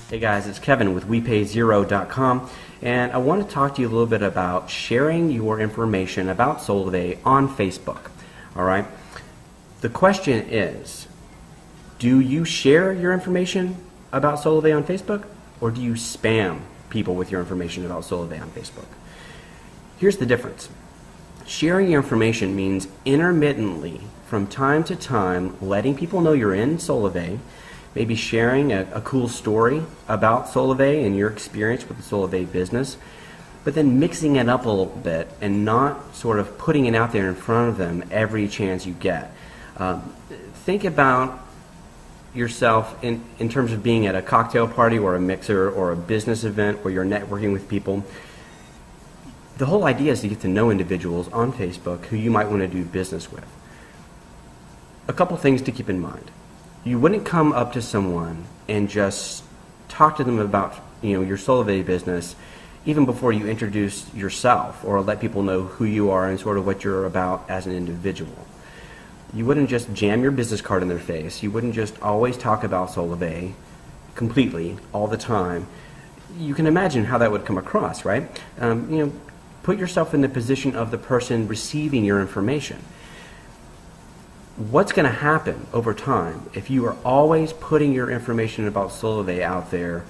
Hey guys, it's Kevin with WePayZero.com, and I want to talk to you a little bit about sharing your information about Solavei on Facebook. Alright? The question is, do you share your information about Solavei on Facebook, or do you spam people with your information about Solavei on Facebook? Here's the difference. Sharing your information means intermittently, from time to time, letting people know you're in Solavei, maybe sharing a cool story about Solavei and your experience with the Solavei business, but then mixing it up a little bit and not sort of putting it out there in front of them every chance you get. Think about yourself in terms of being at a cocktail party or a mixer or a business event where you're networking with people. The whole idea is to get to know individuals on Facebook who you might want to do business with. A couple things to keep in mind. You wouldn't come up to someone and just talk to them about your Solavei business even before you introduce yourself or let people know who you are and sort of what you're about as an individual. You wouldn't just jam your business card in their face. You wouldn't just always talk about Solavei completely all the time. You can imagine how that would come across, right? Put yourself in the position of the person receiving your information. What's going to happen over time if you are always putting your information about Solavei out there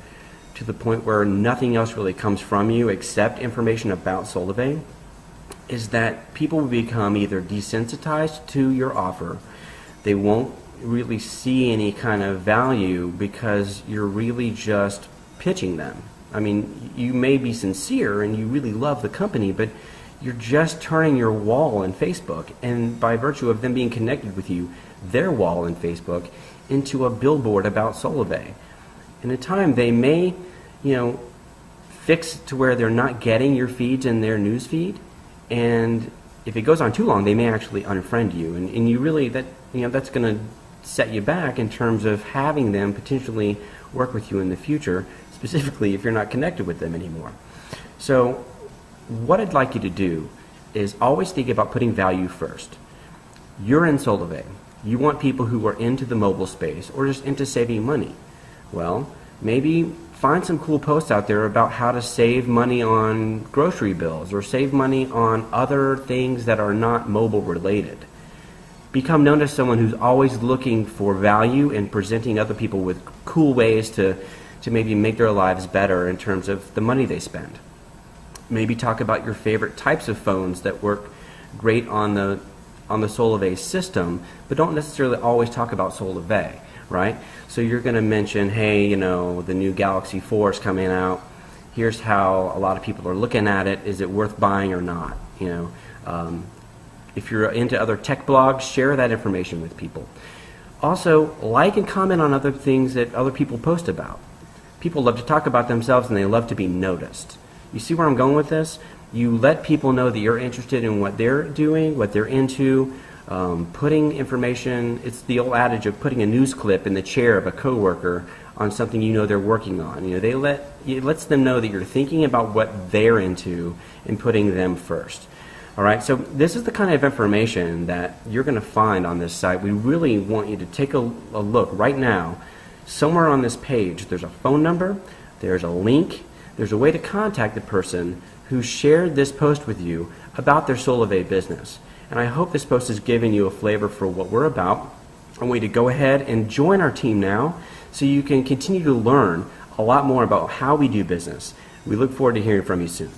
to the point where nothing else really comes from you except information about Solavei, is that people will become either desensitized to your offer, they won't really see any kind of value because you're really just pitching them. I mean, you may be sincere and you really love the company, but you're just turning your wall in Facebook, and by virtue of them being connected with you, their wall in Facebook, into a billboard about Solavei. In a time they may, fix to where they're not getting your feeds in their news feed, and if it goes on too long, they may actually unfriend you, and you really that's going to set you back in terms of having them potentially work with you in the future, specifically if you're not connected with them anymore. So what I'd like you to do is always think about putting value first. You're in Solavei. You want people who are into the mobile space or just into saving money. Well, maybe find some cool posts out there about how to save money on grocery bills or save money on other things that are not mobile related. Become known as someone who's always looking for value and presenting other people with cool ways to maybe make their lives better in terms of the money they spend. Maybe talk about your favorite types of phones that work great on the Solavei system, but don't necessarily always talk about Solavei, right? So you're going to mention, hey, the new Galaxy 4 is coming out. Here's how a lot of people are looking at it. Is it worth buying or not? If you're into other tech blogs, share that information with people. Also, like and comment on other things that other people post about. People love to talk about themselves and they love to be noticed. You see where I'm going with this? You let people know that you're interested in what they're doing, what they're into, putting information. It's the old adage of putting a news clip in the chair of a coworker on something they're working on. It lets them know that you're thinking about what they're into and putting them first. All right, so this is the kind of information that you're going to find on this site. We really want you to take a look right now. Somewhere on this page, there's a phone number, there's a link, there's a way to contact the person who shared this post with you about their Solavei business. And I hope this post has given you a flavor for what we're about. I want you to go ahead and join our team now so you can continue to learn a lot more about how we do business. We look forward to hearing from you soon.